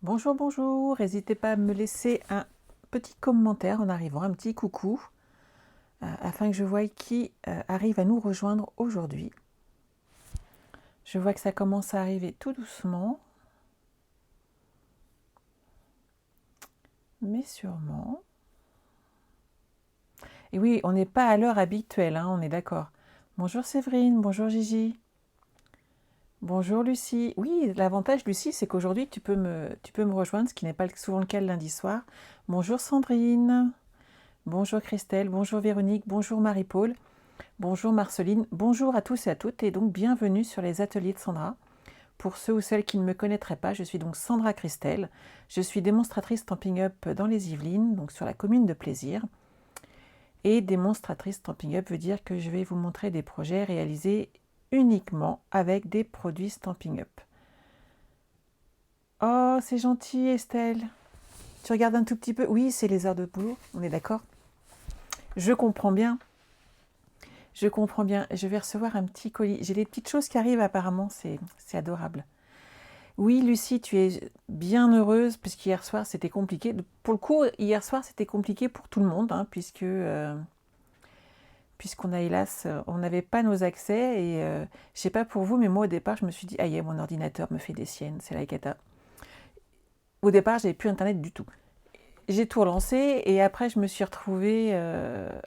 Bonjour, bonjour. N'hésitez pas à me laisser un petit commentaire en arrivant, un petit coucou, afin que je voie qui arrive à nous rejoindre aujourd'hui. Je vois que ça commence à arriver tout doucement, mais sûrement. Et oui, on n'est pas à l'heure habituelle, hein, on est d'accord. Bonjour Séverine, bonjour Gigi. Bonjour Lucie. Oui, l'avantage Lucie, c'est qu'aujourd'hui tu peux me rejoindre, ce qui n'est pas souvent le cas le lundi soir. Bonjour Sandrine. Bonjour Christelle, bonjour Véronique, bonjour Marie-Paul, bonjour Marceline, bonjour à tous et à toutes et donc bienvenue sur les ateliers de Sandra. Pour ceux ou celles qui ne me connaîtraient pas, je suis donc Sandra Christelle, je suis démonstratrice Stampin' Up dans les Yvelines, donc sur la commune de Plaisir. Et démonstratrice Stampin' Up veut dire que je vais vous montrer des projets réalisés uniquement avec des produits Stampin' Up. Oh, c'est gentil Estelle. Tu regardes un tout petit peu. Oui, c'est les heures de boulot, on est d'accord. Je comprends bien. Je comprends bien. Je vais recevoir un petit colis. J'ai des petites choses qui arrivent apparemment. C'est adorable. Oui, Lucie, tu es bien heureuse puisqu'hier soir, c'était compliqué. Pour le coup, hier soir, c'était compliqué pour tout le monde, hein, puisqu'on a hélas, on n'avait pas nos accès. Et je sais pas pour vous, mais moi, au départ, je me suis dit, aïe, mon ordinateur me fait des siennes. C'est la cata. Au départ, j'avais plus Internet du tout. J'ai tout relancé et après, je me suis retrouvée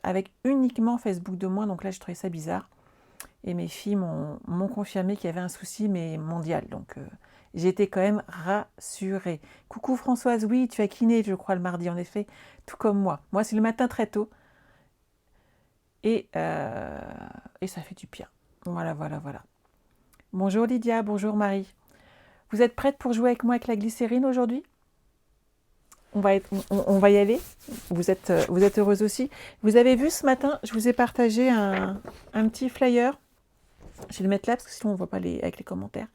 avec uniquement Facebook de moi. Donc là, je trouvais ça bizarre. Et mes filles m'ont confirmé qu'il y avait un souci, mais mondial. Donc j'ai été quand même rassurée. Coucou Françoise, oui, tu as kiné, je crois, le mardi, en effet, tout comme moi. Moi, c'est le matin très tôt. Et ça fait du bien. Voilà, voilà, voilà. Bonjour Lydia, bonjour Marie. Vous êtes prête pour jouer avec moi avec la glycérine aujourd'hui ? On va y aller. Vous êtes heureuse aussi. Vous avez vu ce matin, je vous ai partagé un petit flyer. Je vais le mettre là parce que sinon on ne voit pas avec les commentaires.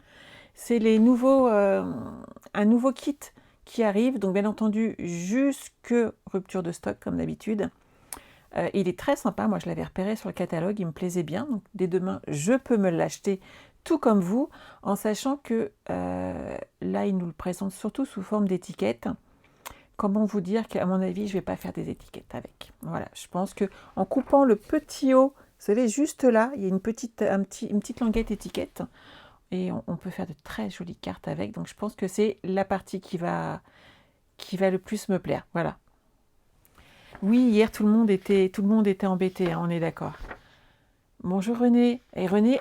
C'est un nouveau kit qui arrive. Donc bien entendu, jusque rupture de stock comme d'habitude. Il est très sympa. Moi, je l'avais repéré sur le catalogue. Il me plaisait bien. Donc dès demain, je peux me l'acheter tout comme vous, en sachant que là, il nous le présente surtout sous forme d'étiquette. Comment vous dire qu'à mon avis, je ne vais pas faire des étiquettes avec. Voilà, je pense que en coupant le petit haut, vous savez, juste là, il y a une petite languette étiquette et on peut faire de très jolies cartes avec. Donc, je pense que c'est la partie qui va le plus me plaire. Voilà. Oui, hier, tout le monde était embêté, hein, on est d'accord. Bonjour René. Et René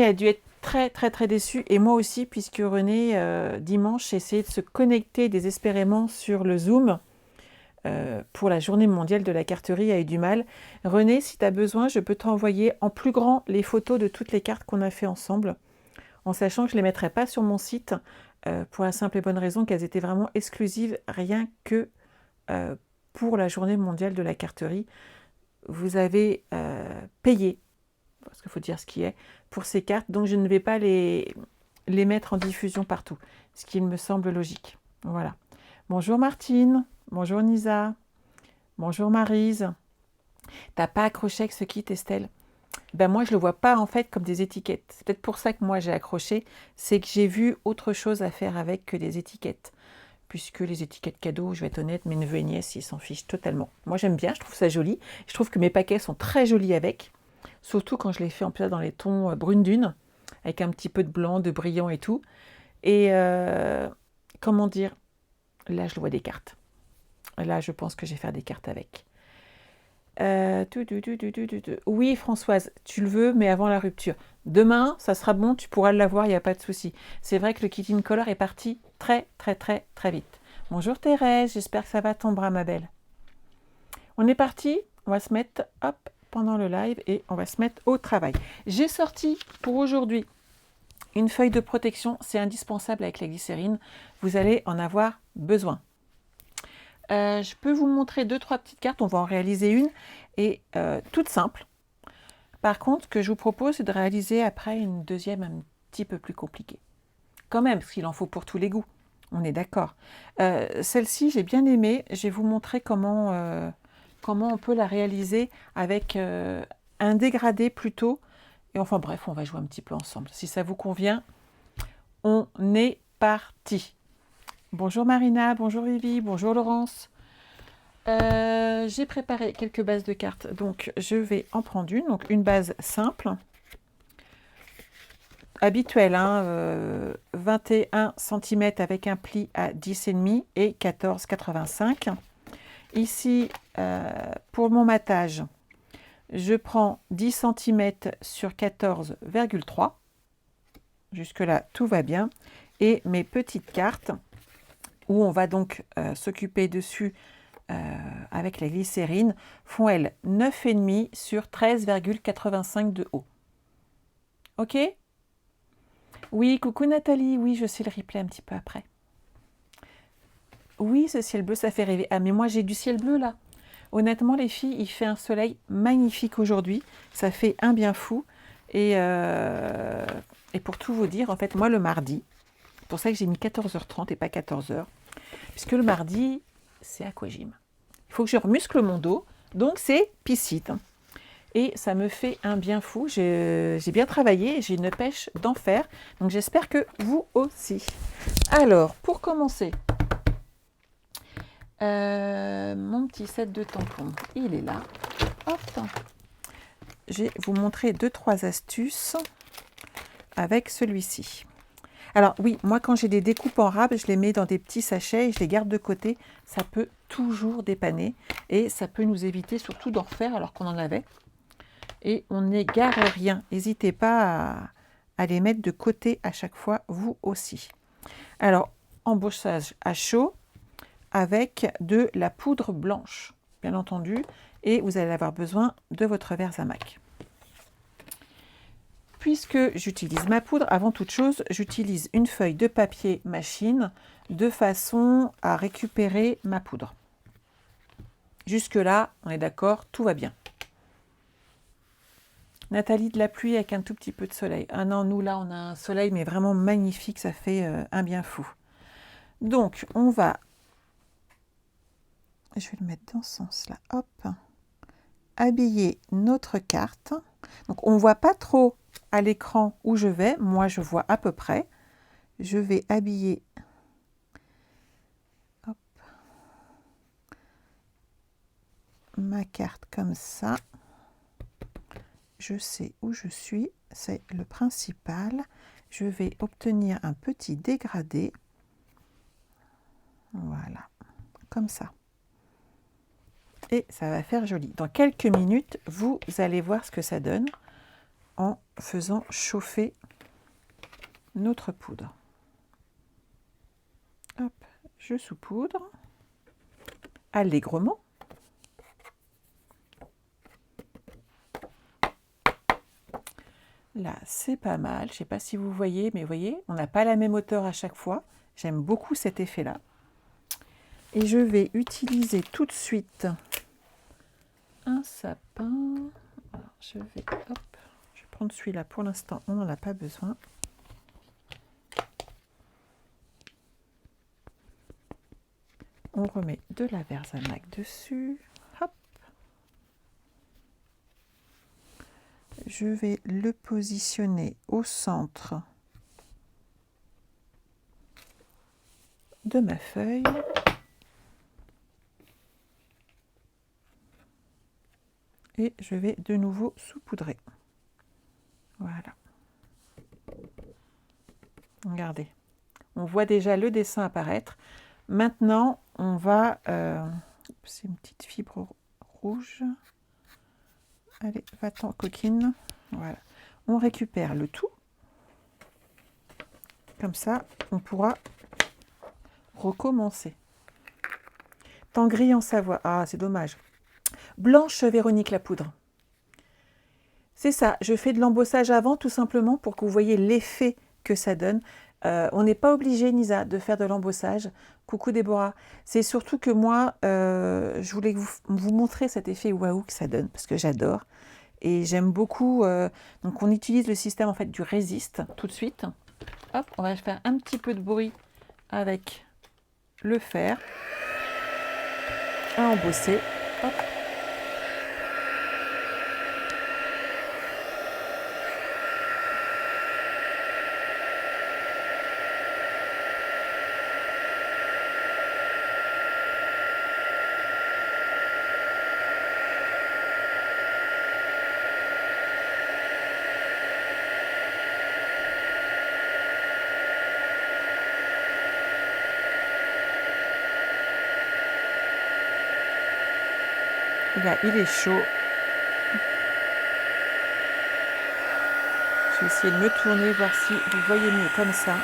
a dû être très très très déçu et moi aussi puisque René dimanche essayait de se connecter désespérément sur le Zoom pour la journée mondiale de la carterie, a eu du mal. René, si tu as besoin, je peux t'envoyer en plus grand les photos de toutes les cartes qu'on a fait ensemble, en sachant que je ne les mettrai pas sur mon site pour la simple et bonne raison qu'elles étaient vraiment exclusives rien que pour la journée mondiale de la carterie. Vous avez payé, parce qu'il faut dire ce qui est, pour ces cartes, donc je ne vais pas les mettre en diffusion partout, ce qui me semble logique. Voilà. Bonjour Martine, bonjour Nisa, bonjour Maryse. T'as pas accroché avec ce kit Estelle ? Ben moi je le vois pas en fait comme des étiquettes. C'est peut-être pour ça que moi j'ai accroché, c'est que j'ai vu autre chose à faire avec que des étiquettes. Puisque les étiquettes cadeaux, je vais être honnête, mes neveux et nièces, ils s'en fichent totalement. Moi j'aime bien, je trouve ça joli. Je trouve que mes paquets sont très jolis avec. Surtout quand je les fais en plus dans les tons brune dune, avec un petit peu de blanc, de brillant et tout. Et comment dire, là je le vois des cartes. Là je pense que je vais faire des cartes avec. Oui Françoise, tu le veux, mais avant la rupture. Demain, ça sera bon, tu pourras l'avoir, il n'y a pas de souci. C'est vrai que le kit in color est parti très très très très vite. Bonjour Thérèse, j'espère que ça va ton bras ma belle. On est parti, on va se mettre, hop, pendant le live et on va se mettre au travail. J'ai sorti pour aujourd'hui une feuille de protection, c'est indispensable avec la glycérine, vous allez en avoir besoin. Je peux vous montrer 2-3 petites cartes, on va en réaliser une, et toute simple. Par contre, ce que je vous propose, c'est de réaliser après une deuxième un petit peu plus compliquée. Quand même, parce qu'il en faut pour tous les goûts, on est d'accord. Celle-ci, j'ai bien aimé, je vais vous montrer comment on peut la réaliser avec un dégradé plutôt. Et enfin bref, on va jouer un petit peu ensemble. Si ça vous convient, on est parti. Bonjour Marina, bonjour Vivi, bonjour Laurence. J'ai préparé quelques bases de cartes, donc je vais en prendre une. Donc une base simple, habituelle, hein, 21 cm avec un pli à 10,5 et 14,85. Ici, pour mon matage, je prends 10 cm sur 14,3. Jusque-là, tout va bien. Et mes petites cartes, où on va donc s'occuper dessus avec la glycérine, font elles 9,5 sur 13,85 de haut. Ok? Oui, coucou Nathalie, oui, je sais le replay un petit peu après. Oui, ce ciel bleu, ça fait rêver. Ah, mais moi j'ai du ciel bleu là. Honnêtement, les filles, il fait un soleil magnifique aujourd'hui. Ça fait un bien fou. Et pour tout vous dire, en fait, moi le mardi, c'est pour ça que j'ai mis 14h30 et pas 14h, puisque le mardi, c'est aquagym. Il faut que je remuscle mon dos, donc c'est piscine. Et ça me fait un bien fou. J'ai bien travaillé, j'ai une pêche d'enfer. Donc j'espère que vous aussi. Alors, pour commencer, mon petit set de tampons, il est là. Hop. Je vais vous montrer 2-3 astuces avec celui-ci. Alors oui, moi quand j'ai des découpes en rab, je les mets dans des petits sachets et je les garde de côté. Ça peut toujours dépanner et ça peut nous éviter surtout d'en refaire alors qu'on en avait. Et on n'égare rien. N'hésitez pas à les mettre de côté à chaque fois, vous aussi. Alors, embauchage à chaud avec de la poudre blanche, bien entendu, et vous allez avoir besoin de votre verre Zamac. Puisque j'utilise ma poudre, avant toute chose, j'utilise une feuille de papier machine de façon à récupérer ma poudre. Jusque-là, on est d'accord, tout va bien. Nathalie, de la pluie avec un tout petit peu de soleil. Ah non, nous là, on a un soleil, mais vraiment magnifique, ça fait un bien fou. Donc, on va, je vais le mettre dans ce sens-là, hop, habiller notre carte. Donc, on ne voit pas trop à l'écran où je vais, moi je vois à peu près. Je vais habiller, hop, ma carte comme ça. Je sais où je suis, c'est le principal. Je vais obtenir un petit dégradé. Voilà, comme ça. Et ça va faire joli. Dans quelques minutes, vous allez voir ce que ça donne en faisant chauffer notre poudre. Hop, je saupoudre allègrement. Là, c'est pas mal. Je ne sais pas si vous voyez, mais vous voyez, on n'a pas la même hauteur à chaque fois. J'aime beaucoup cet effet-là. Et je vais utiliser tout de suite un sapin. Alors, je vais prendre celui-là. Pour l'instant, on n'en a pas besoin. On remet de la verre Zamac dessus. Hop. Je vais le positionner au centre de ma feuille. Et je vais de nouveau saupoudrer. Voilà. Regardez. On voit déjà le dessin apparaître. Maintenant, on va... c'est une petite fibre rouge. Allez, va-t'en, coquine. Voilà. On récupère le tout. Comme ça, on pourra recommencer. Tangris en Savoie. Ah, c'est dommage. Blanche Véronique la poudre. C'est ça, je fais de l'embossage avant tout simplement pour que vous voyez l'effet que ça donne. On n'est pas obligé, Nisa, de faire de l'embossage. Coucou Déborah. C'est surtout que moi, je voulais vous montrer cet effet waouh que ça donne, parce que j'adore. Et j'aime beaucoup. Donc on utilise le système en fait du résiste tout de suite. Hop, on va faire un petit peu de bruit avec le fer à embosser. Hop. Et là, il est chaud. Je vais essayer de me tourner, voir si vous voyez mieux comme ça.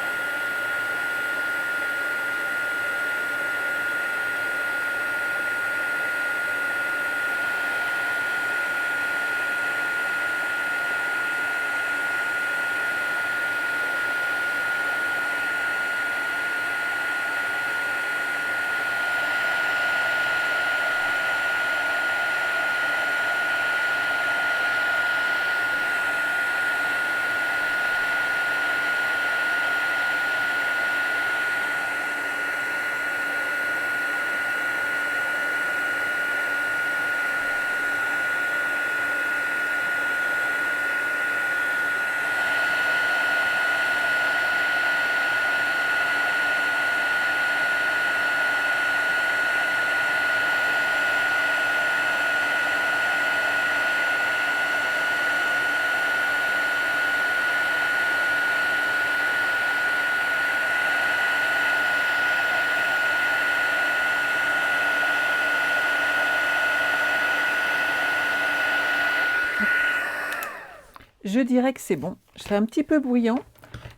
Je dirais que c'est bon. C'est un petit peu bruyant,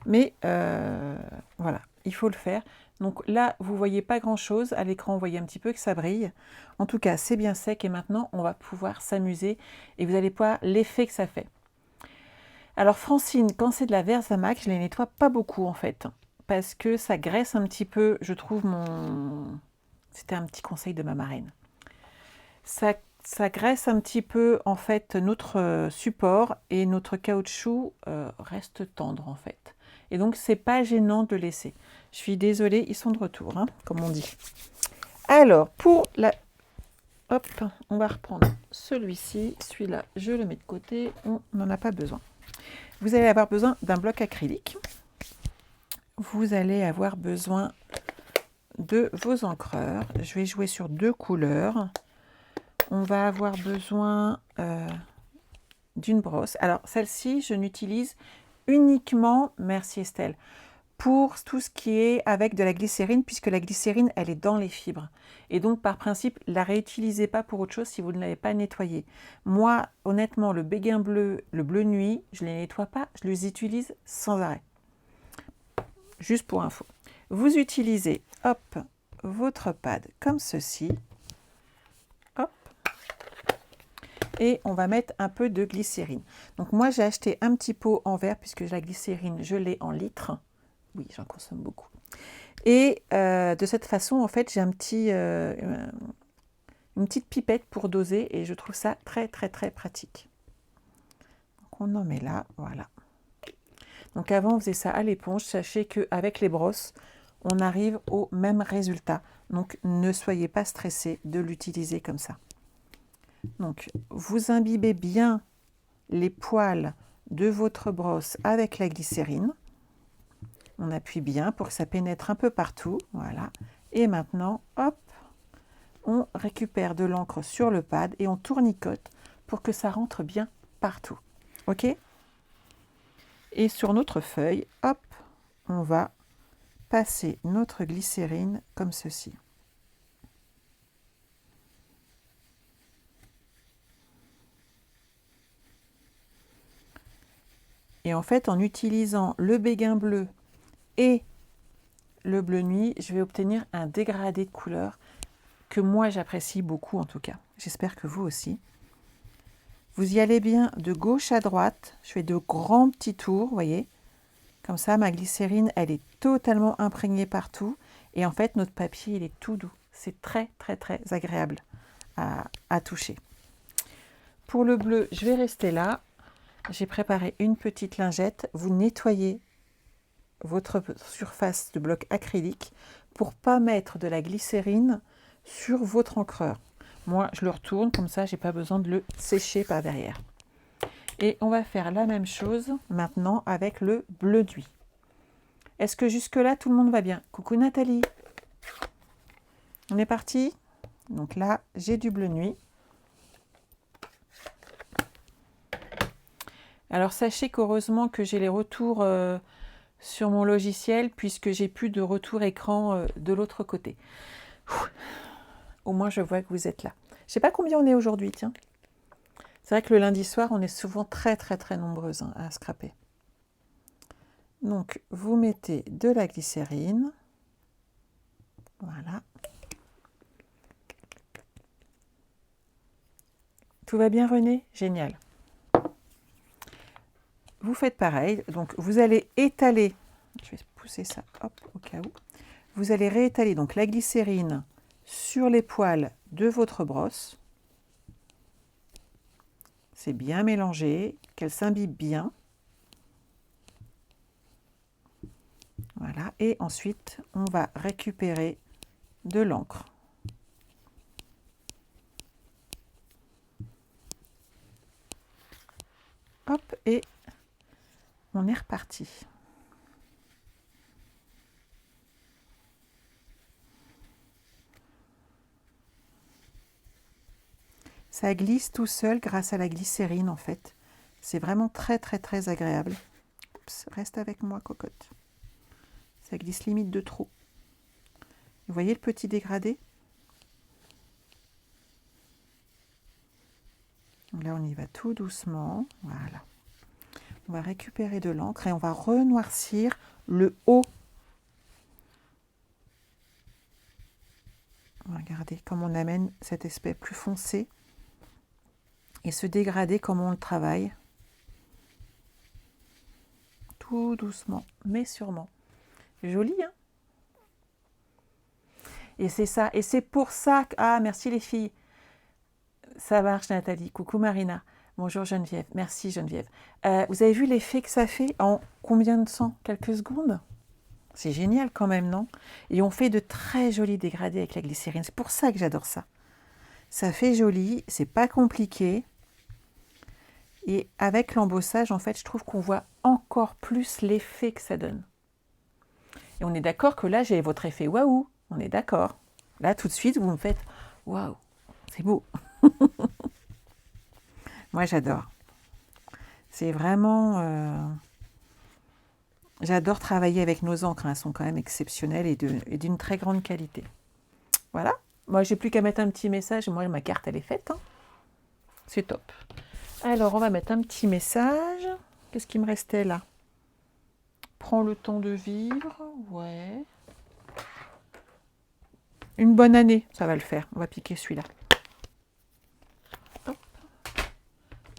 mais voilà, il faut le faire. Donc là, vous ne voyez pas grand-chose. À l'écran, vous voyez un petit peu que ça brille. En tout cas, c'est bien sec et maintenant, on va pouvoir s'amuser et vous allez voir l'effet que ça fait. Alors Francine, quand c'est de la Versamax, je ne les nettoie pas beaucoup en fait, parce que ça graisse un petit peu, je trouve mon... C'était un petit conseil de ma marraine. Ça graisse un petit peu en fait notre support et notre caoutchouc reste tendre en fait. Et donc c'est pas gênant de laisser. Je suis désolée, ils sont de retour, hein, comme on dit. Alors pour la... Hop, on va reprendre celui-ci. Celui-là, je le mets de côté, on n'en a pas besoin. Vous allez avoir besoin d'un bloc acrylique. Vous allez avoir besoin de vos encreurs. Je vais jouer sur 2 couleurs. On va avoir besoin d'une brosse. Alors, celle-ci, je n'utilise uniquement, merci Estelle, pour tout ce qui est avec de la glycérine, puisque la glycérine, elle est dans les fibres. Et donc, par principe, la réutilisez pas pour autre chose si vous ne l'avez pas nettoyé. Moi, honnêtement, le béguin bleu, le bleu nuit, je ne les nettoie pas, je les utilise sans arrêt. Juste pour info. Vous utilisez, hop, votre pad comme ceci. Hop. Et on va mettre un peu de glycérine. Donc moi, j'ai acheté un petit pot en verre, puisque la glycérine, je l'ai en litres. Oui, j'en consomme beaucoup. Et de cette façon, en fait, j'ai une petite pipette pour doser et je trouve ça très, très, très pratique. Donc, on en met là, voilà. Donc, avant, on faisait ça à l'éponge. Sachez qu'avec les brosses, on arrive au même résultat. Donc, ne soyez pas stressés de l'utiliser comme ça. Donc, vous imbibez bien les poils de votre brosse avec la glycérine. On appuie bien pour que ça pénètre un peu partout. Voilà. Et maintenant, hop, on récupère de l'encre sur le pad et on tournicote pour que ça rentre bien partout. OK? Et sur notre feuille, hop, on va passer notre glycérine comme ceci. Et en fait, en utilisant le béguin bleu et le bleu nuit, je vais obtenir un dégradé de couleur que moi j'apprécie beaucoup en tout cas. J'espère que vous aussi. Vous y allez bien de gauche à droite. Je fais de grands petits tours, vous voyez. Comme ça, ma glycérine, elle est totalement imprégnée partout. Et en fait, notre papier, il est tout doux. C'est très, très, très agréable à toucher. Pour le bleu, je vais rester là. J'ai préparé une petite lingette. Vous nettoyez votre surface de bloc acrylique pour ne pas mettre de la glycérine sur votre encreur. Moi, je le retourne, comme ça, je n'ai pas besoin de le sécher par derrière. Et on va faire la même chose maintenant avec le bleu nuit. Est-ce que jusque-là, tout le monde va bien? Coucou Nathalie. On est parti? Donc là, j'ai du bleu nuit. Alors, sachez qu'heureusement que j'ai les retours sur mon logiciel, puisque j'ai plus de retour écran de l'autre côté. Au moins, je vois que vous êtes là. Je sais pas combien on est aujourd'hui, tiens. C'est vrai que le lundi soir, on est souvent très très très nombreuses hein, à scraper. Donc, vous mettez de la glycérine. Voilà. Tout va bien, René? Génial. Vous faites pareil. Donc, vous allez étaler. Je vais pousser ça, hop, au cas où. Vous allez réétaler donc la glycérine sur les poils de votre brosse. C'est bien mélangé, qu'elle s'imbibe bien. Voilà. Et ensuite, on va récupérer de l'encre. Hop, et on est reparti. Ça glisse tout seul grâce à la glycérine en fait. C'est vraiment très très très agréable. Oups, reste avec moi cocotte. Ça glisse limite de trop. Vous voyez le petit dégradé? Là on y va tout doucement. Voilà. On va récupérer de l'encre et on va renoircir le haut. Regardez comme on amène cet aspect plus foncé. Et ce dégradé, comment on le travaille. Tout doucement, mais sûrement. Joli, hein? Et c'est ça. Et c'est pour ça que... Ah, merci les filles. Ça marche, Nathalie. Coucou, Marina. Bonjour, Geneviève. Merci, Geneviève. Vous avez vu l'effet que ça fait en combien de temps? Quelques secondes? C'est génial quand même, non? Et on fait de très jolis dégradés avec la glycérine. C'est pour ça que j'adore ça. Ça fait joli, c'est pas compliqué. Et avec l'embossage, en fait, je trouve qu'on voit encore plus l'effet que ça donne. Et on est d'accord que là, j'ai votre effet waouh. On est d'accord. Là, tout de suite, vous me faites waouh, c'est beau. Moi, j'adore. C'est vraiment... J'adore travailler avec nos encres. Elles sont quand même exceptionnelles et d'une très grande qualité. Voilà. Moi, j'ai plus qu'à mettre un petit message. Moi, ma carte, elle est faite. Hein. C'est top. Alors, on va mettre un petit message. Qu'est-ce qui me restait là? Prends le temps de vivre. Ouais. Une bonne année, ça va le faire. On va piquer celui-là.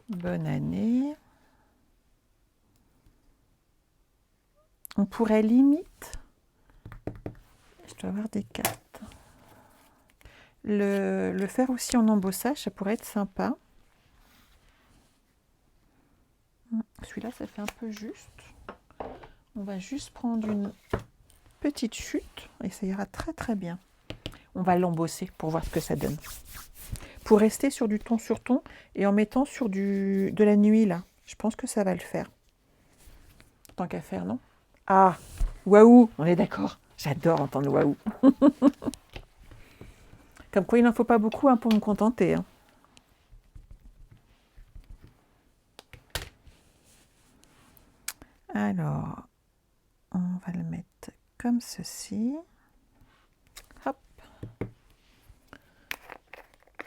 Bonne année. On pourrait limite... Je dois avoir des cartes. Le faire aussi en embossage, ça pourrait être sympa. Celui-là, ça fait un peu juste. On va juste prendre une petite chute et ça ira très très bien. On va l'embosser pour voir ce que ça donne. Pour rester sur du ton sur ton et en mettant sur de la nuit là. Je pense que ça va le faire. Tant qu'à faire, non? Ah, waouh, on est d'accord. J'adore entendre waouh. Comme quoi, il n'en faut pas beaucoup hein, pour me contenter. Hein. Alors, on va le mettre comme ceci. Hop.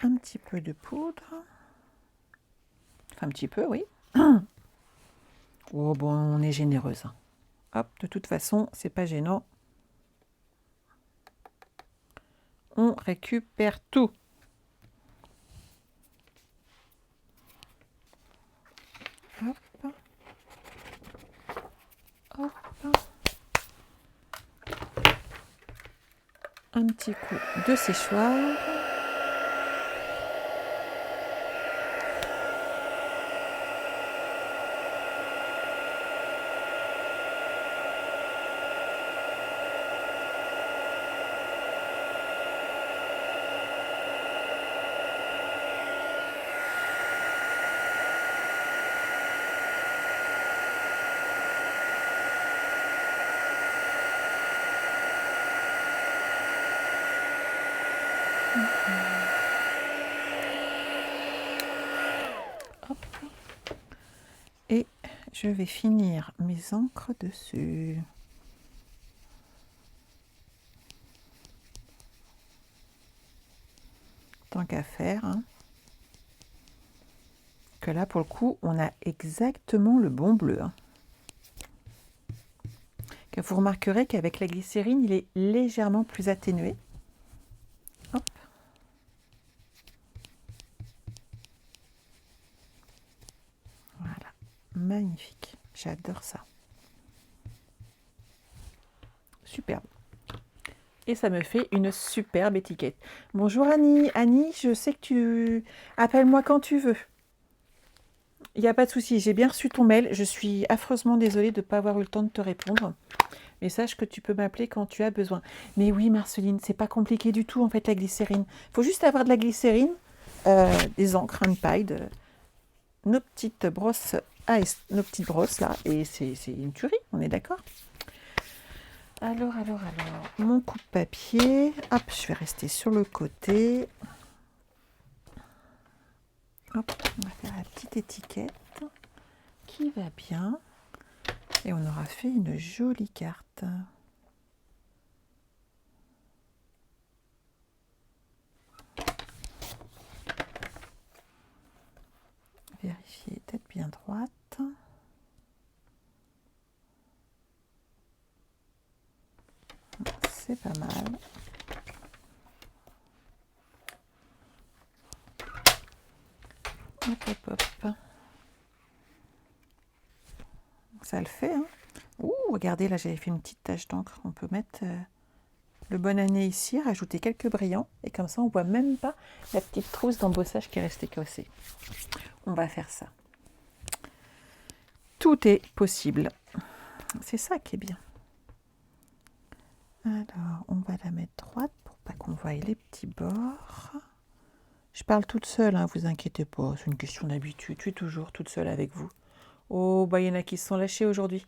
Un petit peu de poudre. Enfin, un petit peu, oui. Oh, bon, on est généreuse. Hein. Hop, de toute façon, c'est pas gênant. On récupère tout. Hop. Hop. Un petit coup de séchoir. Hop. Et je vais finir mes encres dessus. tant qu'à faire. Hein. Que là, pour le coup, on a exactement le bon bleu. Hein. Que vous remarquerez qu'avec la glycérine, il est légèrement plus atténué. Hop. Voilà, magnifique. J'adore ça. Superbe. Et ça me fait une superbe étiquette. Bonjour Annie. Annie, je sais que tu... Appelle-moi quand tu veux. Il n'y a pas de souci, j'ai bien reçu ton mail. Je suis affreusement désolée de ne pas avoir eu le temps de te répondre. Mais sache que tu peux m'appeler quand tu as besoin. Mais oui, Marceline, c'est pas compliqué du tout en fait la glycérine. Il faut juste avoir de la glycérine, des encres, une paille, nos petites brosses nos petites brosses là. Et c'est une tuerie, on est d'accord? Alors, mon coupe-papier. Hop, je vais rester sur le côté. Hop, on va faire la petite étiquette qui va bien. Et on aura fait une jolie carte. Vérifier, tête bien droite. C'est pas mal. Hop, hop, hop. Ça le fait, hein. Ouh, regardez, là, j'avais fait une petite tache d'encre. On peut mettre le bonne année ici, rajouter quelques brillants. Et comme ça, on voit même pas la petite trousse d'embossage qui est restée cassée. On va faire ça. Tout est possible. C'est ça qui est bien. Alors, on va la mettre droite pour pas qu'on voie les petits bords. Je parle toute seule, hein, vous inquiétez pas, c'est une question d'habitude. Je suis toujours toute seule avec vous. Oh, bah il y en a qui se sont lâchés aujourd'hui.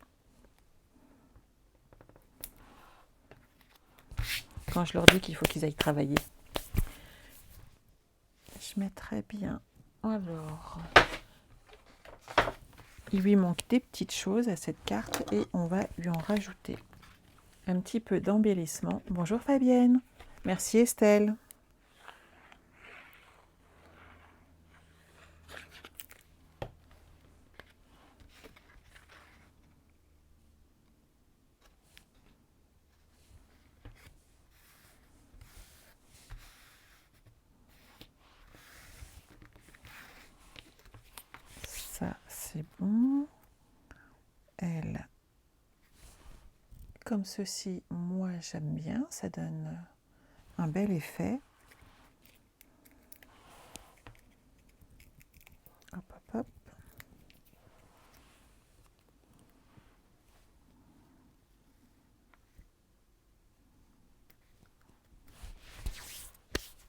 Quand je leur dis qu'il faut qu'ils aillent travailler. Je mettrai bien. Alors, il lui manque des petites choses à cette carte et on va lui en rajouter un petit peu d'embellissement. Bonjour Fabienne. Merci Estelle. Ça, c'est bon. Elle, comme ceci, moi j'aime bien. Ça donne un bel effet. Hop, hop, hop.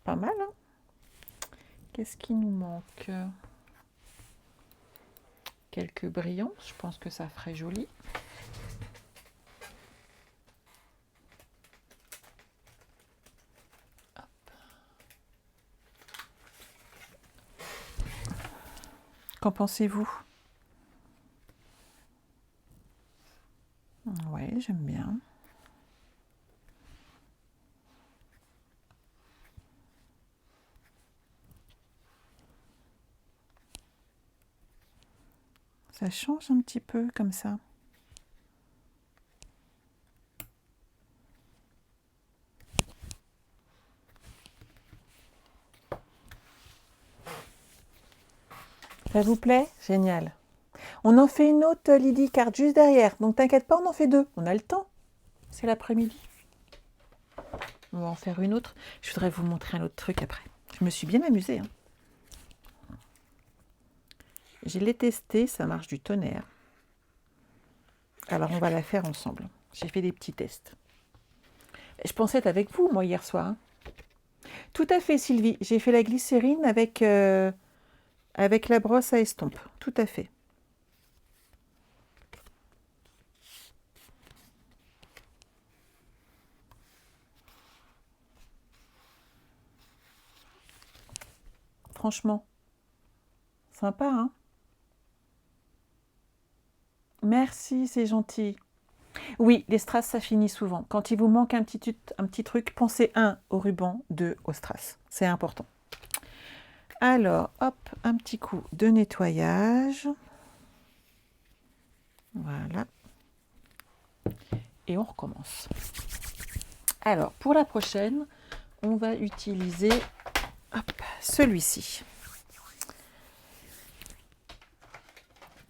Pas mal, hein? Qu'est-ce qui nous manque? Quelques brillants, je pense que ça ferait joli. Hop. Qu'en pensez-vous? Ouais, j'aime bien. Ça change un petit peu comme ça. Ça vous plaît? Génial. On en fait une autre, Lydie, carte juste derrière. Donc t'inquiète pas, on en fait deux. On a le temps. C'est l'après-midi. On va en faire une autre. Je voudrais vous montrer un autre truc après. Je me suis bien amusée. Hein. Je l'ai testé, ça marche du tonnerre. Alors on va la faire ensemble. J'ai fait des petits tests. Je pensais être avec vous, moi, hier soir. Hein. Tout à fait, Sylvie. J'ai fait la glycérine avec la brosse à estompe. Tout à fait. Franchement, sympa, hein? Merci, c'est gentil. Oui, les strass, ça finit souvent. Quand il vous manque un petit truc, pensez 1 au ruban, 2 au strass. C'est important. Alors, hop, un petit coup de nettoyage. Voilà. Et on recommence. Alors, pour la prochaine, on va utiliser celui-ci.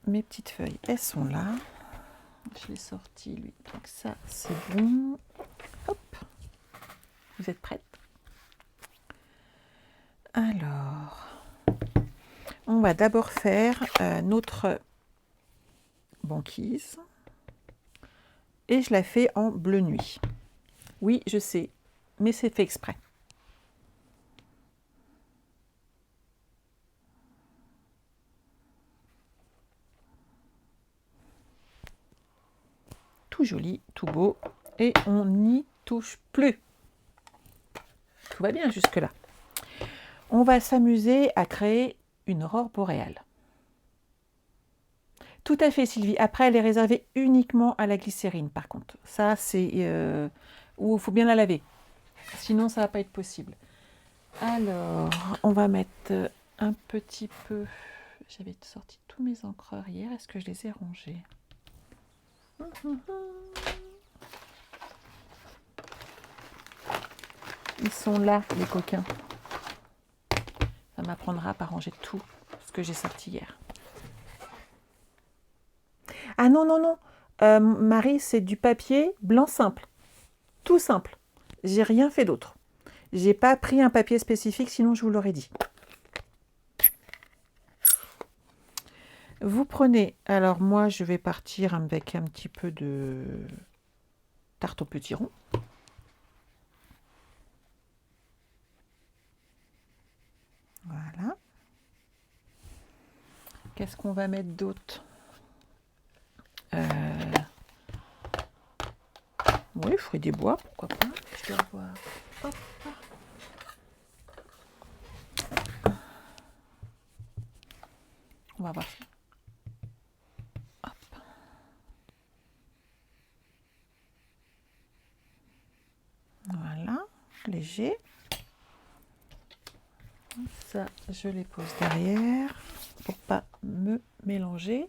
Mes petites feuilles, elles sont là. Je l'ai sorti, lui. Donc ça, c'est bon. Hop. Vous êtes prête? Alors, on va d'abord faire notre banquise. Et je la fais en bleu nuit. Oui, je sais, mais c'est fait exprès. Tout joli, tout beau. Et on n'y touche plus. Tout va bien jusque-là. On va s'amuser à créer une aurore boréale. Tout à fait, Sylvie. Après, elle est réservée uniquement à la glycérine, par contre. Ça, c'est où il faut bien la laver. Sinon, ça ne va pas être possible. Alors, on va mettre un petit peu... J'avais sorti tous mes encreurs hier. Est-ce que je les ai rangés? Ils sont là, les coquins. Ça m'apprendra à pas ranger tout ce que j'ai sorti hier. Ah non, non, non. Marie, c'est du papier blanc simple. Tout simple. J'ai rien fait d'autre. J'ai pas pris un papier spécifique, sinon je vous l'aurais dit. Vous prenez, alors moi je vais partir avec un petit peu de tarte aux petits ronds. Voilà. Qu'est-ce qu'on va mettre d'autre? Oui, fruits des bois, pourquoi pas. Je dois voir. Hop. On va voir. Hop. Voilà, léger. Ça, je les pose derrière pour pas me mélanger.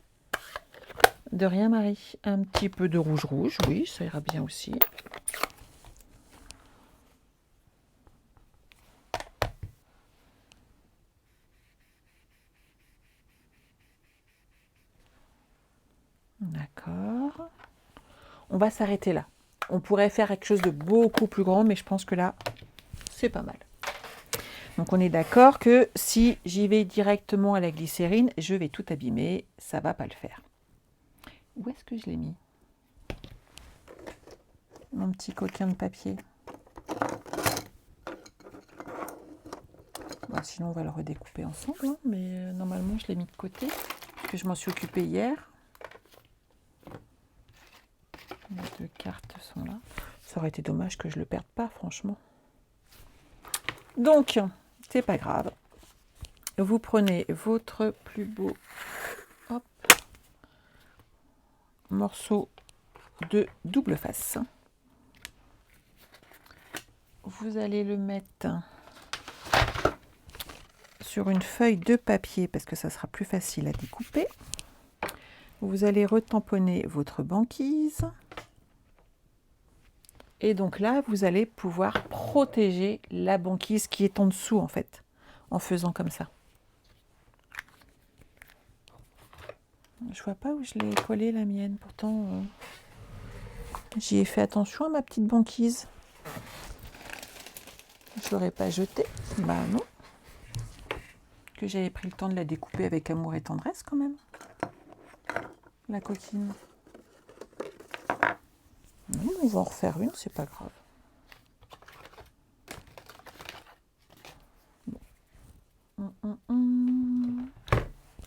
De rien, Marie. Un petit peu de rouge, oui, ça ira bien aussi. D'accord. On va s'arrêter là. On pourrait faire quelque chose de beaucoup plus grand, mais je pense que là, c'est pas mal. Donc on est d'accord que si j'y vais directement à la glycérine, je vais tout abîmer. Ça va pas le faire. Où est-ce que je l'ai mis? Mon petit coquin de papier. Bon, sinon, on va le redécouper ensemble, hein, mais normalement, je l'ai mis de côté, parce que je m'en suis occupée hier. Les deux cartes sont là. Ça aurait été dommage que je ne le perde pas, franchement. Donc, c'est pas grave. Vous prenez votre plus beau morceau de double face. Vous allez le mettre sur une feuille de papier parce que ça sera plus facile à découper. Vous allez retamponner votre banquise. Et donc là, vous allez pouvoir protéger la banquise qui est en dessous, en fait, en faisant comme ça. Je vois pas où je l'ai collée, la mienne. Pourtant, j'y ai fait attention à ma petite banquise. Je l'aurais pas jetée. Bah non. Que j'avais pris le temps de la découper avec amour et tendresse, quand même. La coquine. Non, on va en refaire une, c'est pas grave.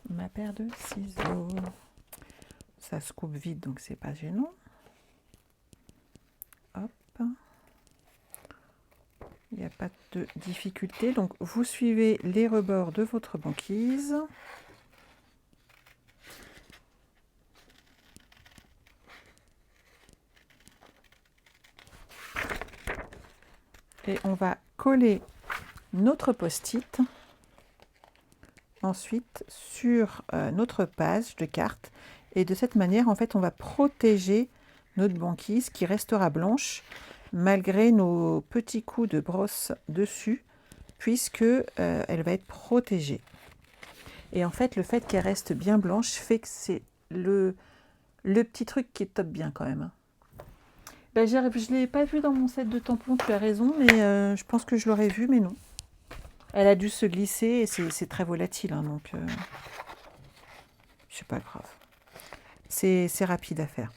Ma paire de ciseaux. Ça se coupe vite, donc c'est pas gênant. Hop. Il n'y a pas de difficulté. Donc, vous suivez les rebords de votre banquise. Et on va coller notre post-it ensuite sur notre page de carte. Et de cette manière, en fait, on va protéger notre banquise qui restera blanche malgré nos petits coups de brosse dessus, puisque elle va être protégée. Et en fait, le fait qu'elle reste bien blanche fait que c'est le petit truc qui top bien quand même. Ben, je ne l'ai pas vu dans mon set de tampons, tu as raison, mais je pense que je l'aurais vu, mais non. Elle a dû se glisser et c'est très volatile, hein, donc c'est pas grave. C'est rapide à faire.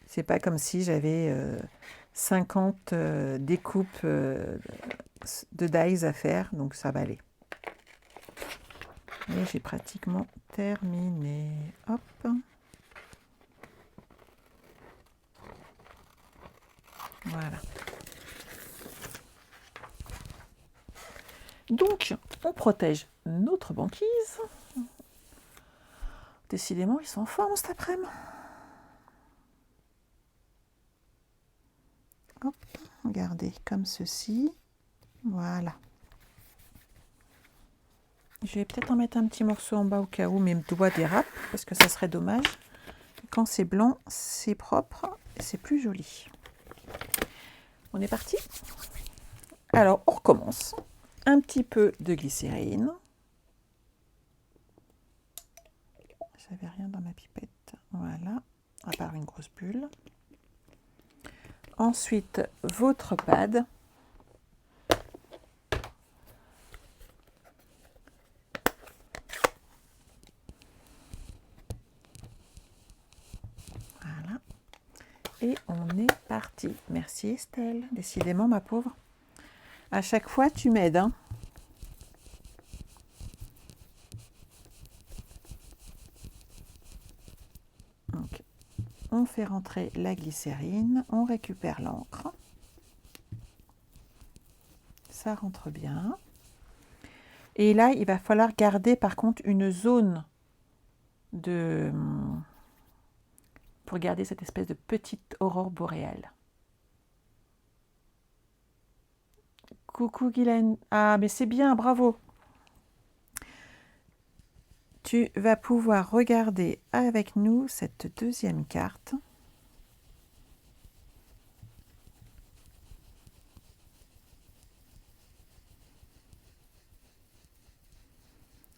C'est pas comme si j'avais 50 découpes de dies à faire, donc ça va aller. Et j'ai pratiquement terminé. Hop. Voilà. Donc, on protège notre banquise. Décidément, ils sont en forme cet après-midi. Hop, regardez, comme ceci. Voilà. Je vais peut-être en mettre un petit morceau en bas au cas où mes doigts dérapent, parce que ça serait dommage. Quand c'est blanc, c'est propre et c'est plus joli. On est parti? Alors, on recommence. Un petit peu de glycérine. J'avais rien dans ma pipette. Voilà, à part une grosse bulle. Ensuite, votre pad. Voilà. Et on est parti. Merci Estelle. Décidément, ma pauvre. À chaque fois, tu m'aides, hein. Donc, on fait rentrer la glycérine, on récupère l'encre. Ça rentre bien. Et là, il va falloir garder par contre une zone pour garder cette espèce de petite aurore boréale. Coucou Guylaine. Ah, mais c'est bien, bravo. Tu vas pouvoir regarder avec nous cette deuxième carte.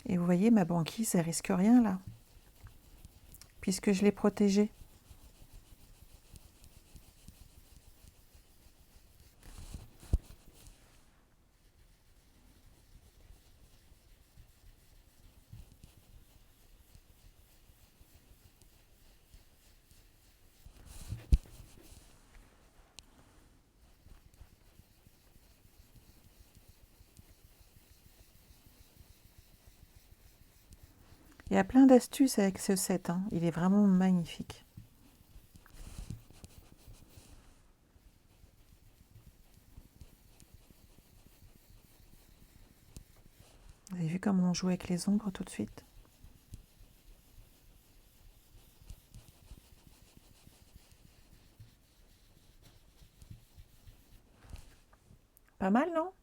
Et vous voyez, ma banquise, elle risque rien là, puisque je l'ai protégée. Il y a plein d'astuces avec ce set, hein. Il est vraiment magnifique. Vous avez vu comment on joue avec les ombres tout de suite? Pas mal, non?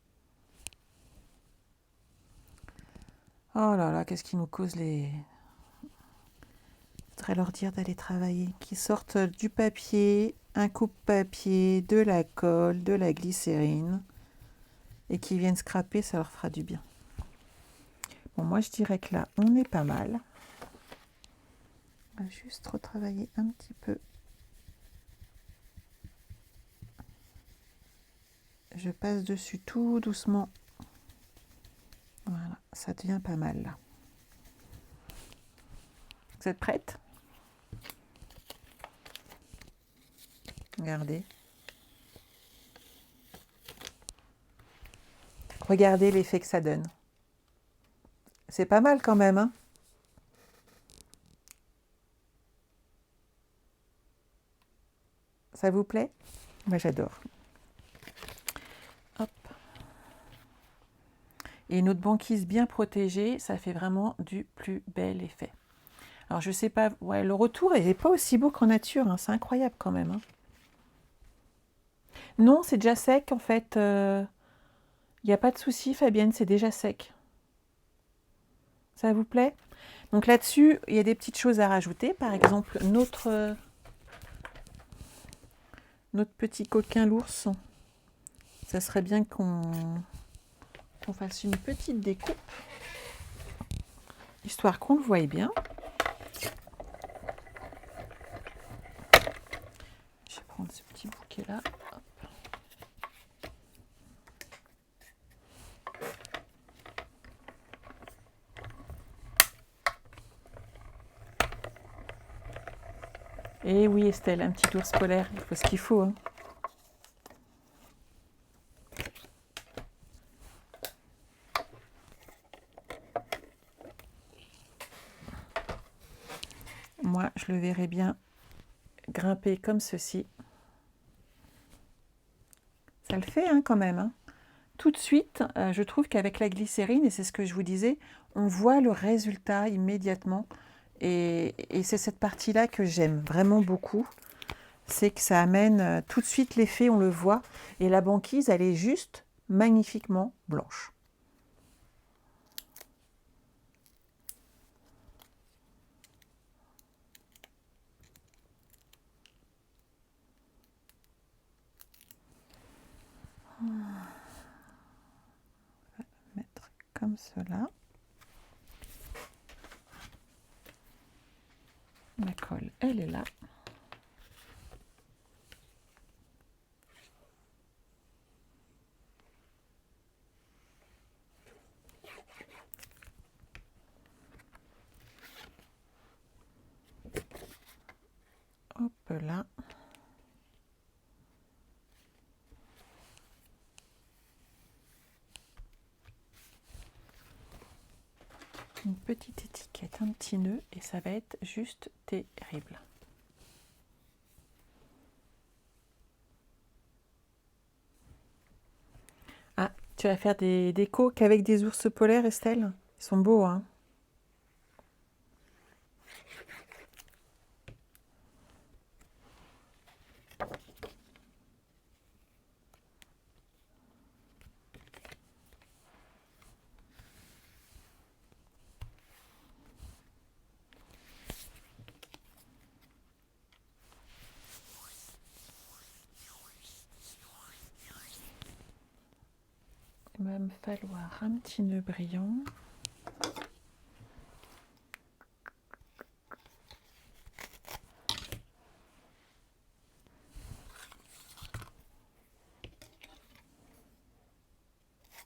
Oh là là, qu'est-ce qui nous cause les... Je voudrais leur dire d'aller travailler. Qu'ils sortent du papier, un coupe-papier, de la colle, de la glycérine. Et qu'ils viennent scraper, ça leur fera du bien. Bon, moi je dirais que là, on est pas mal. On va juste retravailler un petit peu. Je passe dessus tout doucement. Voilà, ça devient pas mal là. Vous êtes prête? Regardez. Regardez l'effet que ça donne. C'est pas mal quand même, hein? Ça vous plaît? Moi j'adore. Hop. Et notre banquise bien protégée, ça fait vraiment du plus bel effet. Alors je sais pas, ouais, le retour n'est pas aussi beau qu'en nature, hein, c'est incroyable quand même, hein. Non, c'est déjà sec en fait. Il n'y a pas de souci Fabienne, c'est déjà sec. Ça vous plaît? Donc là-dessus, il y a des petites choses à rajouter. Par exemple, notre petit coquin l'ours. Ça serait bien qu'on fasse une petite découpe, histoire qu'on le voie bien. Je vais prendre ce petit bouquet-là. Et oui, Estelle, un petit ours polaire, il faut ce qu'il faut. Hein. Moi, je le verrais bien grimper comme ceci. Ça le fait hein, quand même. Hein. Tout de suite, je trouve qu'avec la glycérine, et c'est ce que je vous disais, on voit le résultat immédiatement. Et c'est cette partie-là que j'aime vraiment beaucoup. C'est que ça amène tout de suite l'effet, on le voit. Et la banquise, elle est juste magnifiquement blanche. On va mettre comme cela. Ma colle, elle est là. Hop là. Une petite étiquette, un petit nœud, et ça va être juste terrible. Ah, tu vas faire des décos qu'avec des ours polaires, Estelle? Ils sont beaux, hein? Il va me falloir un petit nœud brillant.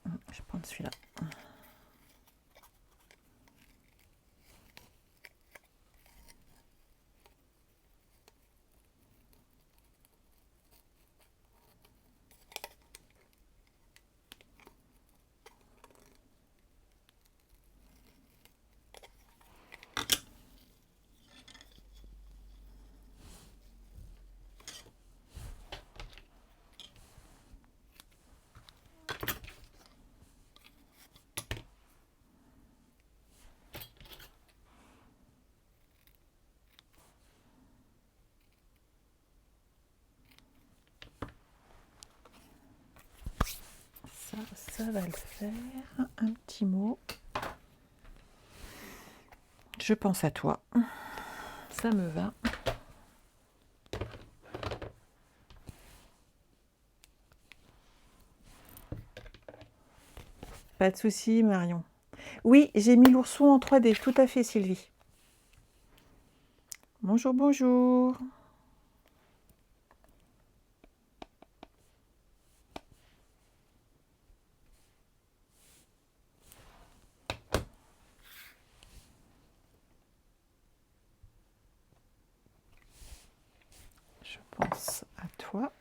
Je vais prendre celui-là. Ça va le faire. Un petit mot. Je pense à toi. Ça me va. Pas de souci, Marion. Oui, j'ai mis l'ourson en 3D, tout à fait, Sylvie. Bonjour, bonjour. Je pense à toi.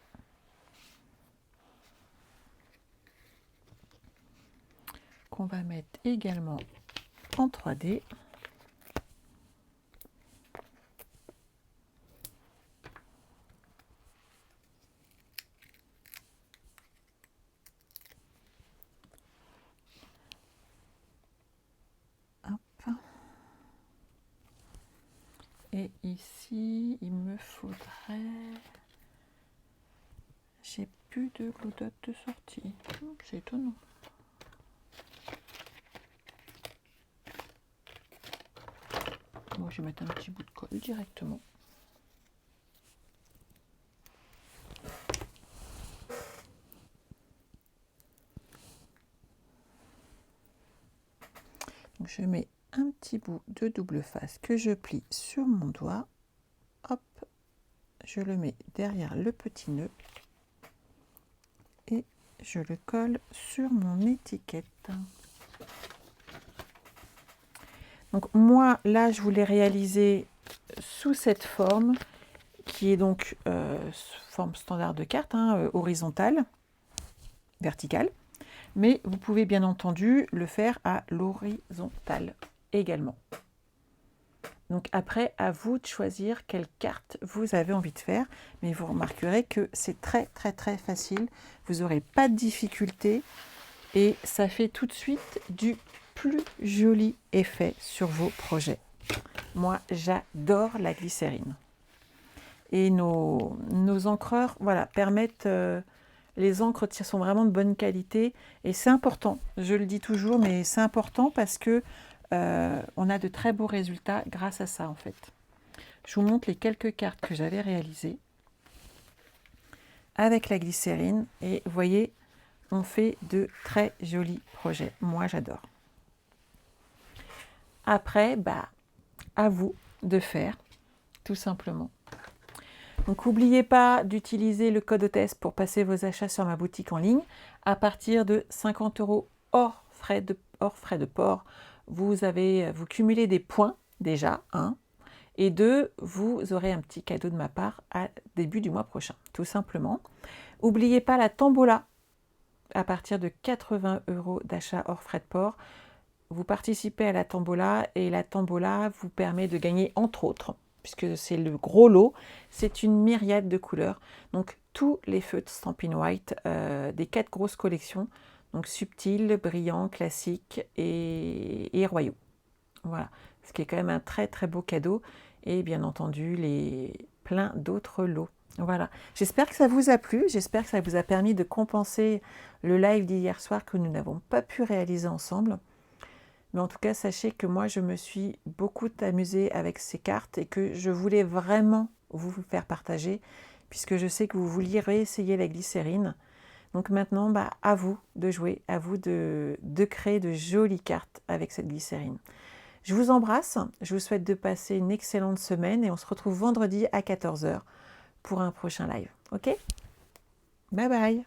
Qu'on va mettre également en 3D. Hop. Et ici, il me faudrait... J'ai plus de date de sortie. C'est étonnant. je vais mettre un petit bout de colle directement. Donc, je mets un petit bout de double face que je plie sur mon doigt. Hop, je le mets derrière le petit nœud et je le colle sur mon étiquette. Donc moi, là, je voulais réaliser sous cette forme, qui est donc forme standard de carte, hein, horizontale, verticale. Mais vous pouvez bien entendu le faire à l'horizontale également. Donc après, à vous de choisir quelle carte vous avez envie de faire. Mais vous remarquerez que c'est très facile. Vous n'aurez pas de difficulté et ça fait tout de suite du plus joli effet sur vos projets. Moi, j'adore la glycérine. Et nos encreurs, voilà, permettent... les encres sont vraiment de bonne qualité et c'est important. Je le dis toujours, mais c'est important parce que on a de très beaux résultats grâce à ça en fait. Je vous montre les quelques cartes que j'avais réalisées avec la glycérine et vous voyez, on fait de très jolis projets. Moi, j'adore. Après, à vous de faire, tout simplement. Donc, n'oubliez pas d'utiliser le code hôtesse pour passer vos achats sur ma boutique en ligne. À partir de 50 € hors frais de port, vous cumulez des points déjà, 1. Et 2, vous aurez un petit cadeau de ma part à début du mois prochain, tout simplement. N'oubliez pas la tombola. À partir de 80 € d'achat hors frais de port, vous participez à la tombola et la tombola vous permet de gagner entre autres, puisque c'est le gros lot, c'est une myriade de couleurs. Donc tous les feutres Stampin' White des 4 grosses collections, donc subtils, brillants, classiques et royaux. Voilà, ce qui est quand même un très beau cadeau. Et bien entendu, plein d'autres lots. Voilà, j'espère que ça vous a plu, j'espère que ça vous a permis de compenser le live d'hier soir que nous n'avons pas pu réaliser ensemble. Mais en tout cas, sachez que moi, je me suis beaucoup amusée avec ces cartes et que je voulais vraiment vous faire partager, puisque je sais que vous vouliez réessayer la glycérine. Donc maintenant, à vous de jouer, à vous de créer de jolies cartes avec cette glycérine. Je vous embrasse, je vous souhaite de passer une excellente semaine et on se retrouve vendredi à 14 h pour un prochain live. Ok ? Bye bye.